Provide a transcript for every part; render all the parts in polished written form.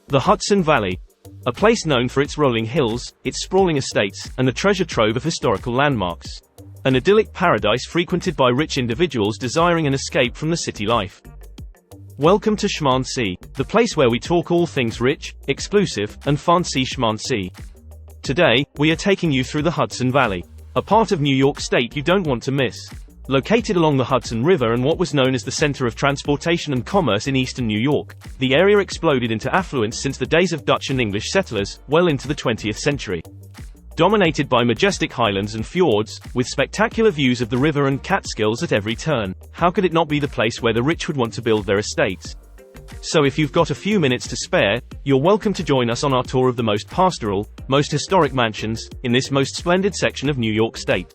The Hudson Valley. A place known for its rolling hills, its sprawling estates, and the treasure trove of historical landmarks. An idyllic paradise frequented by rich individuals desiring an escape from the city life. Welcome to Schmancy, the place where we talk all things rich, exclusive, and fancy schmancy. Today, we are taking you through the Hudson Valley, a part of New York State you don't want to miss. Located along the Hudson River and what was known as the center of transportation and commerce in eastern New York, the area exploded into affluence since the days of Dutch and English settlers, well into the 20th century. Dominated by majestic highlands and fjords, with spectacular views of the River and Catskills at every turn, how could it not be the place where the rich would want to build their estates? So if you've got a few minutes to spare, you're welcome to join us on our tour of the most pastoral, most historic mansions, in this most splendid section of New York State.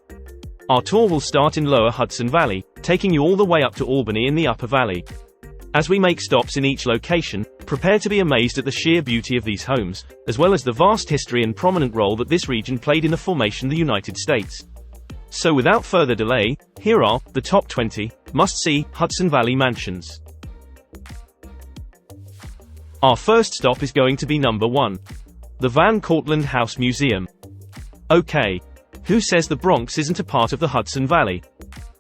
Our tour will start in Lower Hudson Valley, taking you all the way up to Albany in the Upper Valley. As we make stops in each location, prepare to be amazed at the sheer beauty of these homes, as well as the vast history and prominent role that this region played in the formation of the United States. So without further delay, here are the top 20 must-see Hudson Valley mansions. Our first stop is going to be number 1. The Van Cortlandt House Museum. Okay. Who says the Bronx isn't a part of the Hudson Valley?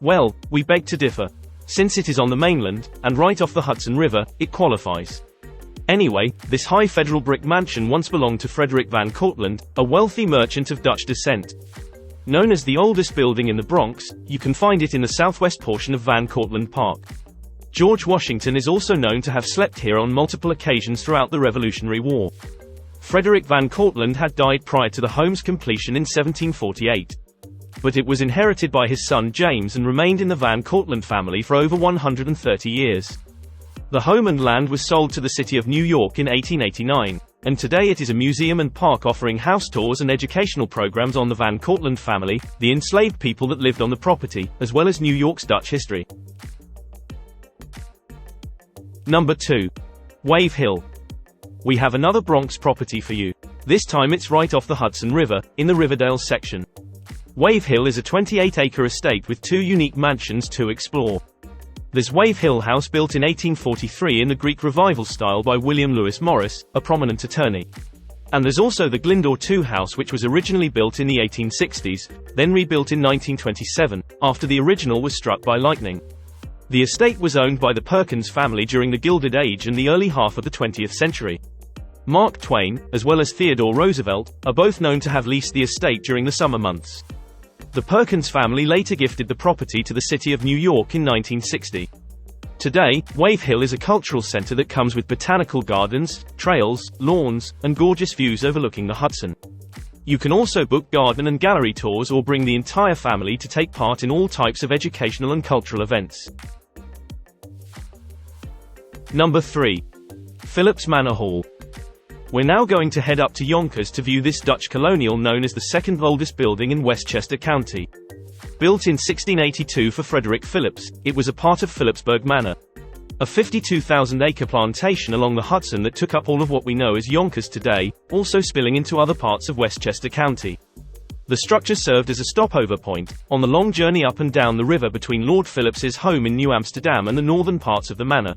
Well, we beg to differ. Since it is on the mainland, and right off the Hudson River, it qualifies. Anyway, this high federal brick mansion once belonged to Frederick Van Cortlandt, a wealthy merchant of Dutch descent. Known as the oldest building in the Bronx, you can find it in the southwest portion of Van Cortlandt Park. George Washington is also known to have slept here on multiple occasions throughout the Revolutionary War. Frederick Van Cortlandt had died prior to the home's completion in 1748. But it was inherited by his son James and remained in the Van Cortlandt family for over 130 years. The home and land was sold to the city of New York in 1889, and today it is a museum and park offering house tours and educational programs on the Van Cortlandt family, the enslaved people that lived on the property, as well as New York's Dutch history. Number 2. Wave Hill. We have another Bronx property for you. This time it's right off the Hudson River, in the Riverdale section. Wave Hill is a 28-acre estate with 2 unique mansions to explore. There's Wave Hill House, built in 1843 in the Greek Revival style by William Lewis Morris, a prominent attorney. And there's also the Glendor II House, which was originally built in the 1860s, then rebuilt in 1927, after the original was struck by lightning. The estate was owned by the Perkins family during the Gilded Age and the early half of the 20th century. Mark Twain, as well as Theodore Roosevelt, are both known to have leased the estate during the summer months. The Perkins family later gifted the property to the city of New York in 1960. Today, Wave Hill is a cultural center that comes with botanical gardens, trails, lawns, and gorgeous views overlooking the Hudson. You can also book garden and gallery tours or bring the entire family to take part in all types of educational and cultural events. Number 3. PHILIPSE Manor Hall. We're now going to head up to Yonkers to view this Dutch colonial known as the second oldest building in Westchester County. Built in 1682 for Frederick Phillips, it was a part of Philipsburg Manor, a 52,000-acre plantation along the Hudson that took up all of what we know as Yonkers today, also spilling into other parts of Westchester County. The structure served as a stopover point, on the long journey up and down the river between Lord Phillips's home in New Amsterdam and the northern parts of the manor.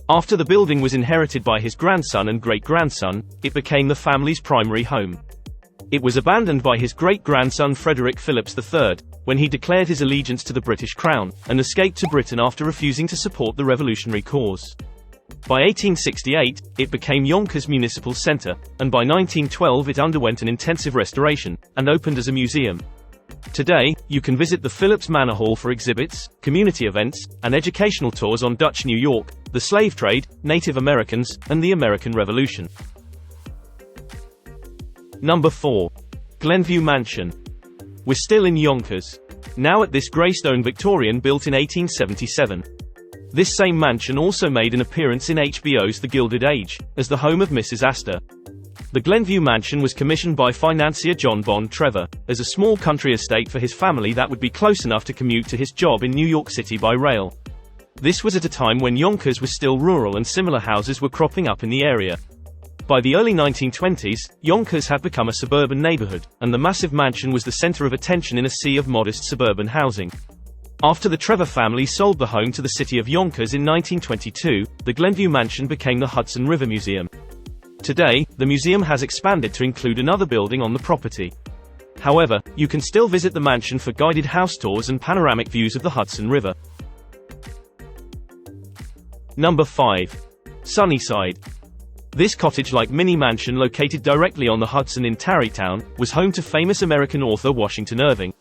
After the building was inherited by his grandson and great-grandson, it became the family's primary home. It was abandoned by his great-grandson Frederick Phillips III, when he declared his allegiance to the British Crown, and escaped to Britain after refusing to support the revolutionary cause. By 1868, it became Yonkers Municipal Center, and by 1912 it underwent an intensive restoration, and opened as a museum. Today, you can visit the PHILIPSE Manor Hall for exhibits, community events, and educational tours on Dutch New York, the slave trade, Native Americans, and the American Revolution. Number 4. Glenview Mansion. We're still in Yonkers. Now at this grey stone Victorian built in 1877. This same mansion also made an appearance in HBO's The Gilded Age, as the home of Mrs. Astor. The Glenview Mansion was commissioned by financier John Bond Trevor, as a small country estate for his family that would be close enough to commute to his job in New York City by rail. This was at a time when Yonkers was still rural and similar houses were cropping up in the area. By the early 1920s, Yonkers had become a suburban neighborhood, and the massive mansion was the center of attention in a sea of modest suburban housing. After the Trevor family sold the home to the city of Yonkers in 1922, the Glenview Mansion became the Hudson River Museum. Today, the museum has expanded to include another building on the property. However, you can still visit the mansion for guided house tours and panoramic views of the Hudson River. Number 5. Sunnyside. This cottage-like mini-mansion located directly on the Hudson in Tarrytown, was home to famous American author Washington Irving.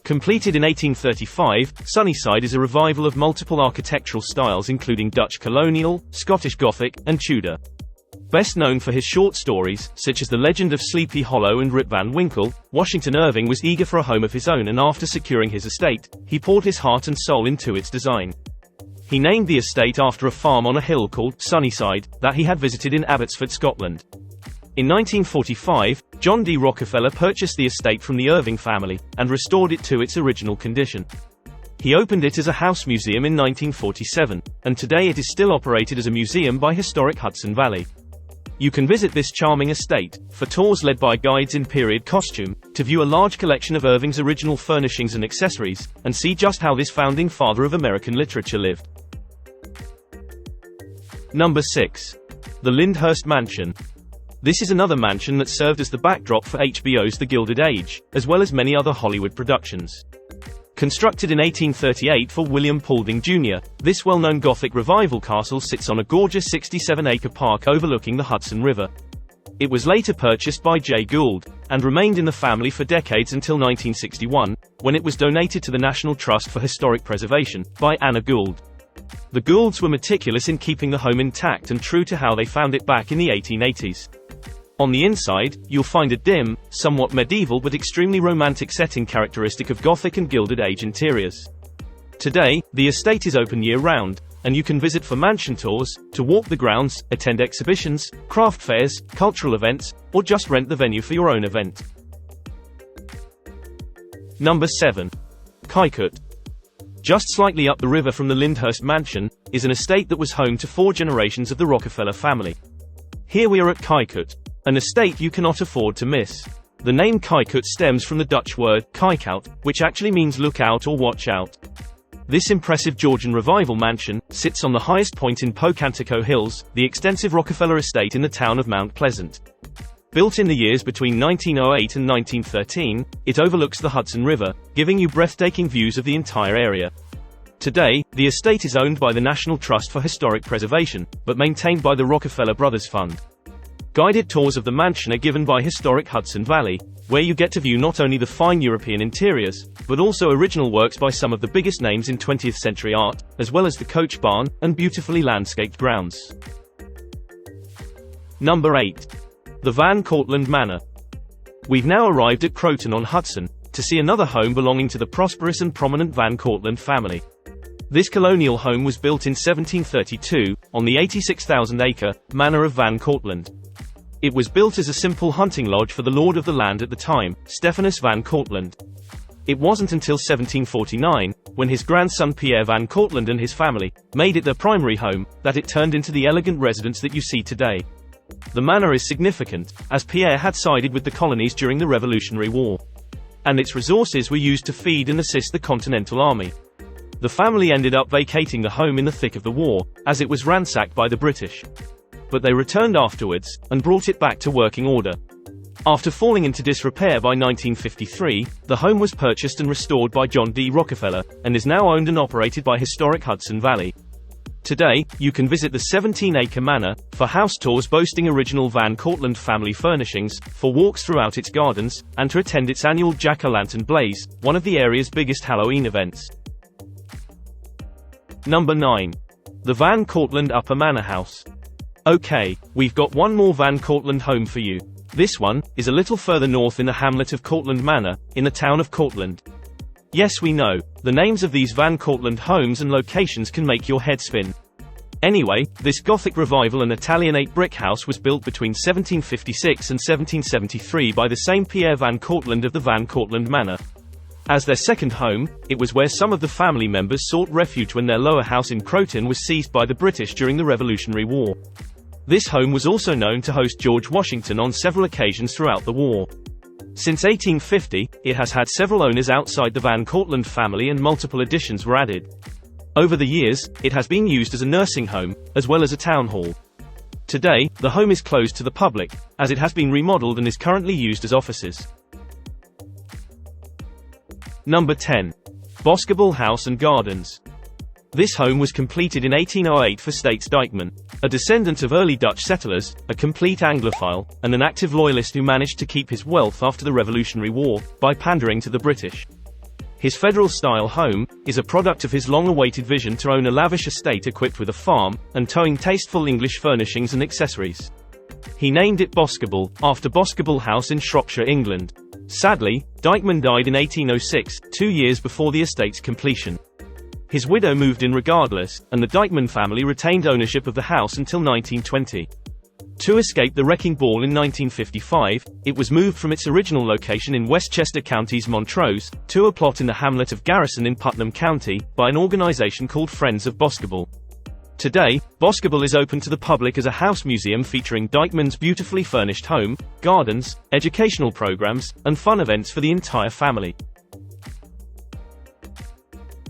Completed in 1835, Sunnyside is a revival of multiple architectural styles including Dutch Colonial, Scottish Gothic, and Tudor. Best known for his short stories, such as The Legend of Sleepy Hollow and Rip Van Winkle, Washington Irving was eager for a home of his own, and after securing his estate, he poured his heart and soul into its design. He named the estate after a farm on a hill called Sunnyside that he had visited in Abbotsford, Scotland. In 1945, John D. Rockefeller purchased the estate from the Irving family, and restored it to its original condition. He opened it as a house museum in 1947, and today it is still operated as a museum by Historic Hudson Valley. You can visit this charming estate, for tours led by guides in period costume, to view a large collection of Irving's original furnishings and accessories, and see just how this founding father of American literature lived. Number 6. The Lyndhurst Mansion. This is another mansion that served as the backdrop for HBO's The Gilded Age, as well as many other Hollywood productions. Constructed in 1838 for William Paulding Jr., this well-known Gothic revival castle sits on a gorgeous 67-acre park overlooking the Hudson River. It was later purchased by J. Gould, and remained in the family for decades until 1961, when it was donated to the National Trust for Historic Preservation, by Anna Gould. The Goulds were meticulous in keeping the home intact and true to how they found it back in the 1880s. On the inside, you'll find a dim, somewhat medieval but extremely romantic setting characteristic of Gothic and Gilded Age interiors. Today, the estate is open year-round, and you can visit for mansion tours, to walk the grounds, attend exhibitions, craft fairs, cultural events, or just rent the venue for your own event. Number 7. KYKUIT. Just slightly up the river from the Lyndhurst Mansion, is an estate that was home to 4 generations of the Rockefeller family. Here we are at KYKUIT, an estate you cannot afford to miss. The name KYKUIT stems from the Dutch word kijkout, which actually means look out or watch out. This impressive Georgian revival mansion sits on the highest point in Pocantico Hills, the extensive Rockefeller estate in the town of Mount Pleasant. Built in the years between 1908 and 1913, it overlooks the Hudson River, giving you breathtaking views of the entire area. Today, the estate is owned by the National Trust for Historic Preservation, but maintained by the Rockefeller Brothers Fund. Guided tours of the mansion are given by Historic Hudson Valley, where you get to view not only the fine European interiors, but also original works by some of the biggest names in 20th century art, as well as the coach barn, and beautifully landscaped grounds. Number 8. The Van Cortlandt Manor. We've now arrived at Croton-on-Hudson, to see another home belonging to the prosperous and prominent Van Cortlandt family. This colonial home was built in 1732, on the 86,000-acre Manor of Van Cortlandt. It was built as a simple hunting lodge for the lord of the land at the time, Stephanus Van Cortlandt. It wasn't until 1749, when his grandson Pierre Van Cortlandt and his family made it their primary home, that it turned into the elegant residence that you see today. The manor is significant, as Pierre had sided with the colonies during the Revolutionary War, and its resources were used to feed and assist the Continental Army. The family ended up vacating the home in the thick of the war, as it was ransacked by the British. But they returned afterwards, and brought it back to working order. After falling into disrepair by 1953, the home was purchased and restored by John D. Rockefeller, and is now owned and operated by Historic Hudson Valley. Today, you can visit the 17-acre manor, for house tours boasting original Van Cortlandt family furnishings, for walks throughout its gardens, and to attend its annual Jack-o'-lantern blaze, one of the area's biggest Halloween events. Number 9. The Van Cortlandt Upper Manor House. Okay, we've got one more Van Cortlandt home for you. This one is a little further north in the hamlet of Cortlandt Manor, in the town of Cortlandt. Yes, we know, the names of these Van Cortlandt homes and locations can make your head spin. Anyway, this Gothic revival and Italianate brick house was built between 1756 and 1773 by the same Pierre Van Cortlandt of the Van Cortlandt Manor. As their second home, it was where some of the family members sought refuge when their lower house in Croton was seized by the British during the Revolutionary War. This home was also known to host George Washington on several occasions throughout the war. Since 1850, it has had several owners outside the Van Cortlandt family and multiple additions were added. Over the years, it has been used as a nursing home, as well as a town hall. Today, the home is closed to the public, as it has been remodeled and is currently used as offices. Number 10. BOSCOBEL House and Gardens. This home was completed in 1808 for States Dijkman, a descendant of early Dutch settlers, a complete Anglophile, and an active loyalist who managed to keep his wealth after the Revolutionary War, by pandering to the British. His federal-style home is a product of his long-awaited vision to own a lavish estate equipped with a farm, and towing tasteful English furnishings and accessories. He named it BOSCOBEL, after Boscobel House in Shropshire, England. Sadly, Dijkman died in 1806, 2 years before the estate's completion. His widow moved in regardless, and the Dijkman family retained ownership of the house until 1920. To escape the wrecking ball in 1955, it was moved from its original location in Westchester County's Montrose, to a plot in the hamlet of Garrison in Putnam County, by an organization called Friends of Boscobel. Today, BOSCOBEL is open to the public as a house museum featuring Dijkman's beautifully furnished home, gardens, educational programs, and fun events for the entire family.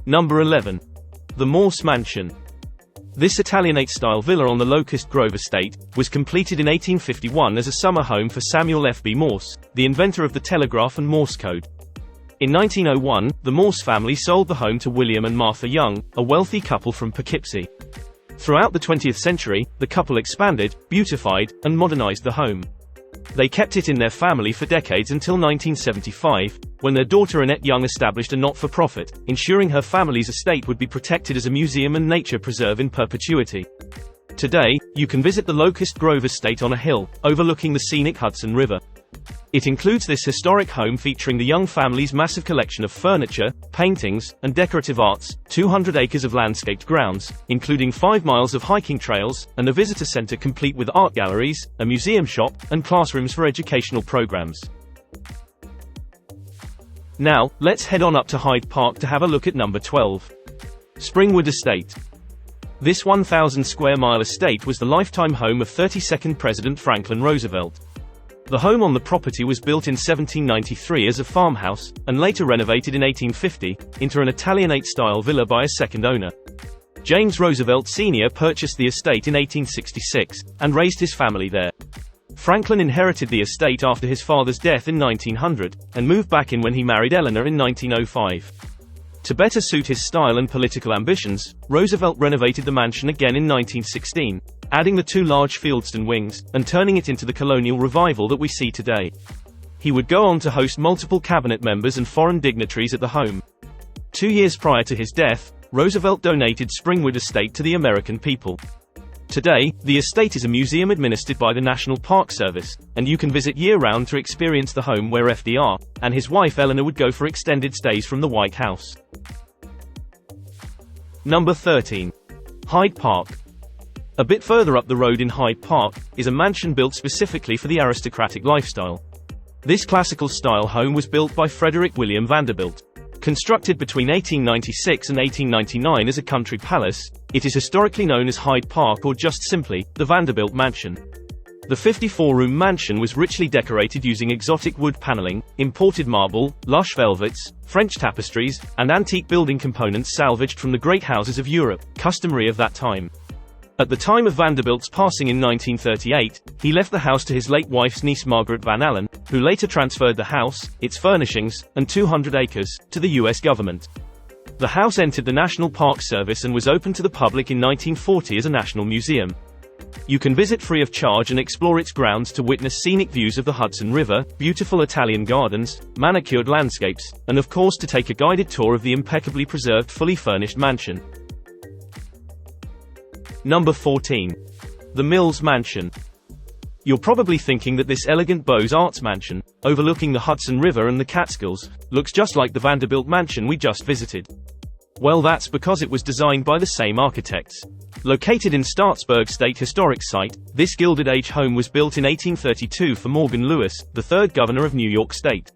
Number 11. The MORSE Mansion. This Italianate-style villa on the Locust Grove estate was completed in 1851 as a summer home for Samuel F. B. Morse, the inventor of the telegraph and Morse code. In 1901, the Morse family sold the home to William and Martha Young, a wealthy couple from Poughkeepsie. Throughout the 20th century, the couple expanded, beautified, and modernized the home. They kept it in their family for decades until 1975, when their daughter Annette Young established a not-for-profit, ensuring her family's estate would be protected as a museum and nature preserve in perpetuity. Today, you can visit the Locust Grove estate on a hill, overlooking the scenic Hudson River. It includes this historic home featuring the Young family's massive collection of furniture, paintings, and decorative arts, 200 acres of landscaped grounds, including 5 miles of hiking trails, and a visitor center complete with art galleries, a museum shop, and classrooms for educational programs. Now, let's head on up to Hyde Park to have a look at number 12. Springwood Estate. This 1,000-square-mile estate was the lifetime home of 32nd President Franklin Roosevelt. The home on the property was built in 1793 as a farmhouse, and later renovated in 1850, into an Italianate-style villa by a second owner. James Roosevelt Sr. purchased the estate in 1866, and raised his family there. Franklin inherited the estate after his father's death in 1900, and moved back in when he married Eleanor in 1905. To better suit his style and political ambitions, Roosevelt renovated the mansion again in 1916, adding the 2 large fieldstone wings, and turning it into the colonial revival that we see today. He would go on to host multiple cabinet members and foreign dignitaries at the home. 2 years prior to his death, Roosevelt donated Springwood Estate to the American people. Today, the estate is a museum administered by the National Park Service, and you can visit year-round to experience the home where FDR and his wife Eleanor would go for extended stays from the White House. Number 13. Hyde Park. A bit further up the road in Hyde Park is a mansion built specifically for the aristocratic lifestyle. This classical-style home was built by Frederick William Vanderbilt. Constructed between 1896 and 1899 as a country palace, it is historically known as Hyde Park or just simply, the Vanderbilt Mansion. The 54-room mansion was richly decorated using exotic wood paneling, imported marble, lush velvets, French tapestries, and antique building components salvaged from the great houses of Europe, customary of that time. At the time of Vanderbilt's passing in 1938, he left the house to his late wife's niece Margaret Van Allen, who later transferred the house, its furnishings, and 200 acres, to the U.S. government. The house entered the National Park Service and was opened to the public in 1940 as a national museum. You can visit free of charge and explore its grounds to witness scenic views of the Hudson River, beautiful Italian gardens, manicured landscapes, and of course to take a guided tour of the impeccably preserved fully furnished mansion. Number 14. The Mills Mansion. You're probably thinking that this elegant Beaux-Arts mansion, overlooking the Hudson River and the Catskills, looks just like the Vanderbilt Mansion we just visited. Well, that's because it was designed by the same architects. Located in Staatsburg State Historic Site, this Gilded Age home was built in 1832 for Morgan Lewis, the 3rd governor of New York State.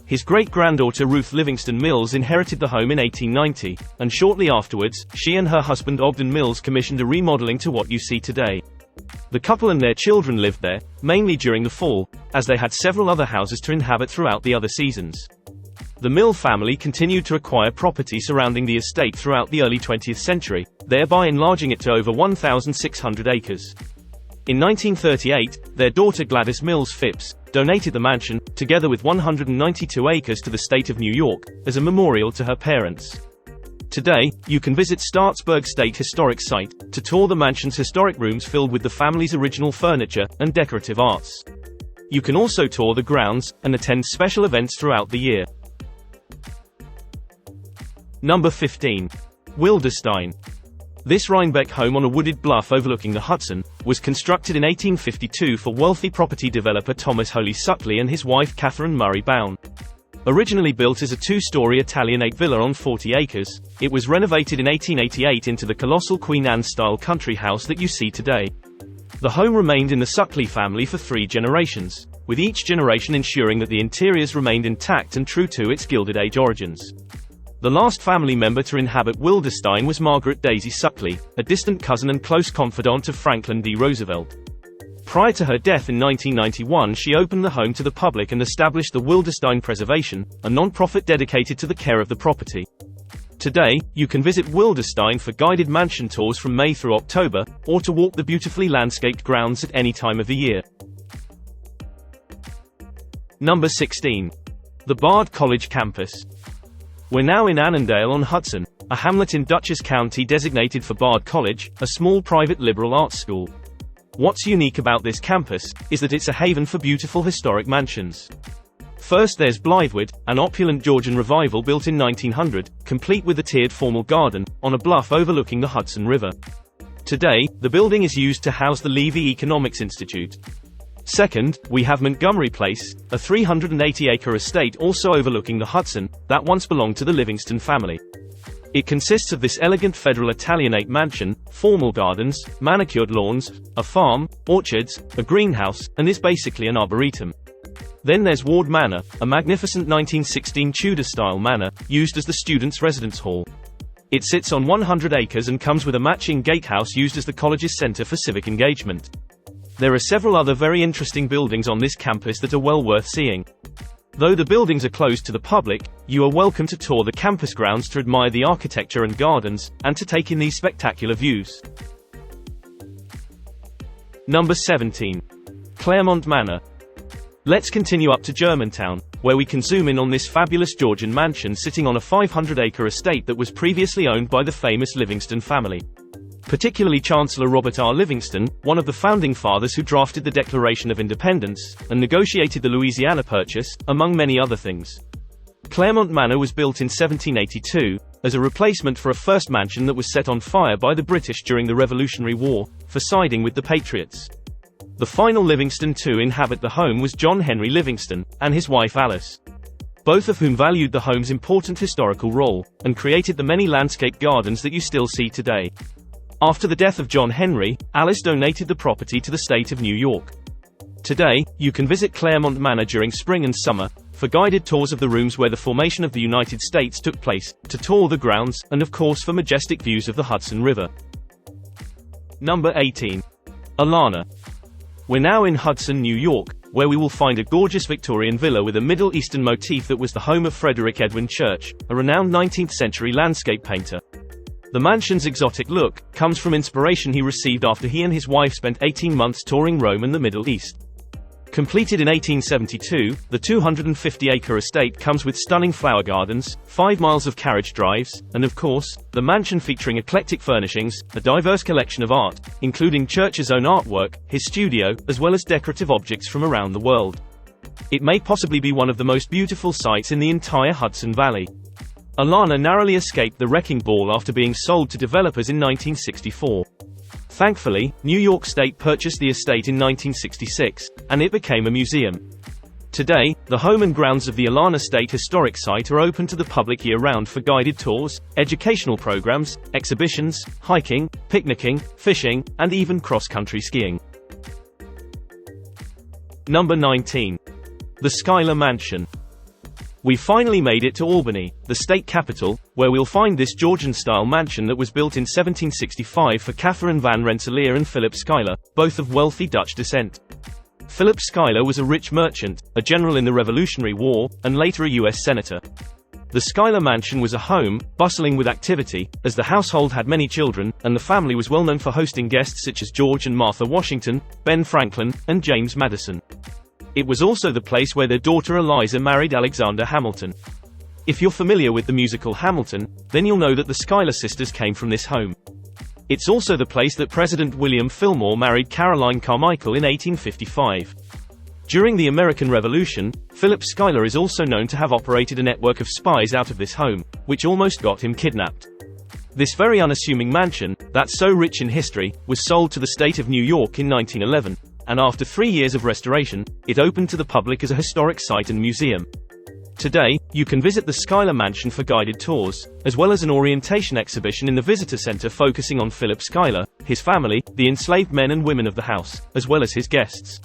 His great-granddaughter Ruth Livingston Mills inherited the home in 1890, and shortly afterwards, she and her husband Ogden Mills commissioned a remodeling to what you see today. The couple and their children lived there, mainly during the fall, as they had several other houses to inhabit throughout the other seasons. The Mill family continued to acquire property surrounding the estate throughout the early 20th century, thereby enlarging it to over 1,600 acres. In 1938, their daughter Gladys Mills Phipps donated the mansion, together with 192 acres to the state of New York, as a memorial to her parents. Today, you can visit Staatsburg State Historic Site to tour the mansion's historic rooms filled with the family's original furniture and decorative arts. You can also tour the grounds and attend special events throughout the year. Number 15. Wilderstein. This Rhinebeck home on a wooded bluff overlooking the Hudson was constructed in 1852 for wealthy property developer Thomas Holy Suckley and his wife Catherine Murray Bown. Originally built as a two-story Italianate villa on 40 acres, it was renovated in 1888 into the colossal Queen Anne-style country house that you see today. The home remained in the Suckley family for 3 generations, with each generation ensuring that the interiors remained intact and true to its Gilded Age origins. The last family member to inhabit Wilderstein was Margaret Daisy Suckley, a distant cousin and close confidant of Franklin D. Roosevelt. Prior to her death in 1991, she opened the home to the public and established the Wilderstein Preservation, a non-profit dedicated to the care of the property. Today, you can visit Wilderstein for guided mansion tours from May through October, or to walk the beautifully landscaped grounds at any time of the year. Number 16. The Bard College Campus. We're now in Annandale-on-Hudson, a hamlet in Dutchess County designated for Bard College, a small private liberal arts school. What's unique about this campus is that it's a haven for beautiful historic mansions. First there's Blythewood, an opulent Georgian revival built in 1900, complete with a tiered formal garden, on a bluff overlooking the Hudson River. Today, the building is used to house the Levy Economics Institute. Second, we have Montgomery Place, a 380-acre estate also overlooking the Hudson, that once belonged to the Livingston family. It consists of this elegant federal Italianate mansion, formal gardens, manicured lawns, a farm, orchards, a greenhouse, and is basically an arboretum. Then there's Ward Manor, a magnificent 1916 Tudor-style manor, used as the students' residence hall. It sits on 100 acres and comes with a matching gatehouse used as the college's center for civic engagement. There are several other very interesting buildings on this campus that are well worth seeing. Though the buildings are closed to the public, you are welcome to tour the campus grounds to admire the architecture and gardens, and to take in these spectacular views. Number 17. Clermont Manor. Let's continue up to Germantown, where we can zoom in on this fabulous Georgian mansion sitting on a 500-acre estate that was previously owned by the famous Livingston family. Particularly Chancellor Robert R. Livingston, one of the founding fathers who drafted the Declaration of Independence, and negotiated the Louisiana Purchase, among many other things. Clermont Manor was built in 1782, as a replacement for a first mansion that was set on fire by the British during the Revolutionary War, for siding with the Patriots. The final Livingston to inhabit the home was John Henry Livingston, and his wife Alice. Both of whom valued the home's important historical role, and created the many landscape gardens that you still see today. After the death of John Henry, Alice donated the property to the state of New York. Today, you can visit Clermont Manor during spring and summer, for guided tours of the rooms where the formation of the United States took place, to tour the grounds, and of course for majestic views of the Hudson River. Number 18. OLANA. We're now in Hudson, New York, where we will find a gorgeous Victorian villa with a Middle Eastern motif that was the home of Frederick Edwin Church, a renowned 19th-century landscape painter. The mansion's exotic look comes from inspiration he received after he and his wife spent 18 months touring Rome and the Middle East. Completed in 1872, the 250-acre estate comes with stunning flower gardens, 5 miles of carriage drives, and of course, the mansion featuring eclectic furnishings, a diverse collection of art, including Church's own artwork, his studio, as well as decorative objects from around the world. It may possibly be one of the most beautiful sites in the entire Hudson Valley. OLANA narrowly escaped the wrecking ball after being sold to developers in 1964. Thankfully, New York State purchased the estate in 1966, and it became a museum. Today, the home and grounds of the OLANA State Historic Site are open to the public year-round for guided tours, educational programs, exhibitions, hiking, picnicking, fishing, and even cross-country skiing. Number 19. The Schuyler Mansion. We finally made it to Albany, the state capital, where we'll find this Georgian-style mansion that was built in 1765 for Catherine van Rensselaer and Philip Schuyler, both of wealthy Dutch descent. Philip Schuyler was a rich merchant, a general in the Revolutionary War, and later a U.S. senator. The Schuyler Mansion was a home, bustling with activity, as the household had many children, and the family was well known for hosting guests such as George and Martha Washington, Ben Franklin, and James Madison. It was also the place where their daughter Eliza married Alexander Hamilton. If you're familiar with the musical Hamilton, then you'll know that the Schuyler sisters came from this home. It's also the place that President William Fillmore married Caroline Carmichael in 1855. During the American Revolution, Philip Schuyler is also known to have operated a network of spies out of this home, which almost got him kidnapped. This very unassuming mansion, that's so rich in history, was sold to the state of New York in 1911, and after 3 years of restoration, it opened to the public as a historic site and museum. Today, you can visit the Schuyler Mansion for guided tours, as well as an orientation exhibition in the visitor center focusing on Philip Schuyler, his family, the enslaved men and women of the house, as well as his guests.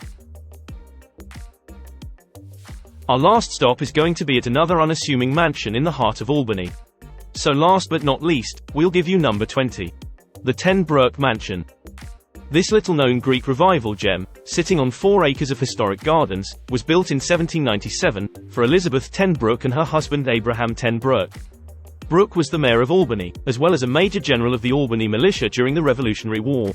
Our last stop is going to be at another unassuming mansion in the heart of Albany. So last but not least, we'll give you number 20. The 10 BROECK Mansion. This little-known Greek Revival gem, sitting on 4 acres of historic gardens, was built in 1797, for Elizabeth Ten Broeck and her husband Abraham Ten Broeck. Broeck was the mayor of Albany, as well as a major general of the Albany militia during the Revolutionary War.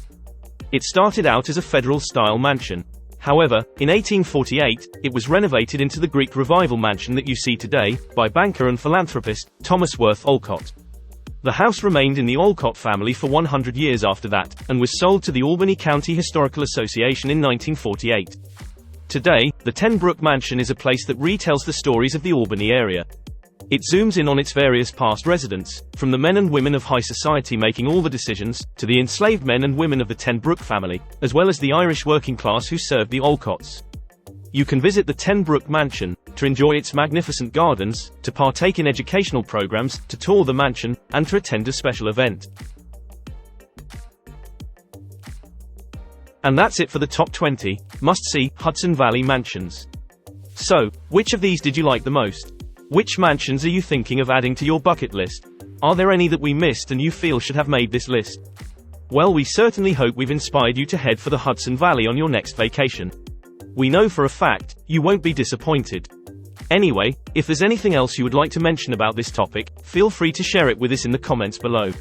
It started out as a federal-style mansion. However, in 1848, it was renovated into the Greek Revival mansion that you see today, by banker and philanthropist, Thomas Worth Olcott. The house remained in the Olcott family for 100 years after that, and was sold to the Albany County Historical Association in 1948. Today, the 10 BROECK Mansion is a place that retells the stories of the Albany area. It zooms in on its various past residents, from the men and women of high society making all the decisions, to the enslaved men and women of the Ten Broeck family, as well as the Irish working class who served the Olcotts. You can visit the 10 BROECK Mansion, to enjoy its magnificent gardens, to partake in educational programs, to tour the mansion, and to attend a special event. And that's it for the top 20 must-see Hudson Valley mansions. So, which of these did you like the most? Which mansions are you thinking of adding to your bucket list? Are there any that we missed and you feel should have made this list? Well, we certainly hope we've inspired you to head for the Hudson Valley on your next vacation. We know for a fact, you won't be disappointed. Anyway, if there's anything else you would like to mention about this topic, feel free to share it with us in the comments below.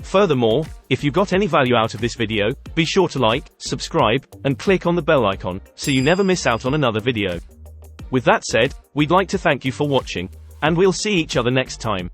Furthermore, if you got any value out of this video, be sure to like, subscribe, and click on the bell icon, so you never miss out on another video. With that said, we'd like to thank you for watching, and we'll see each other next time.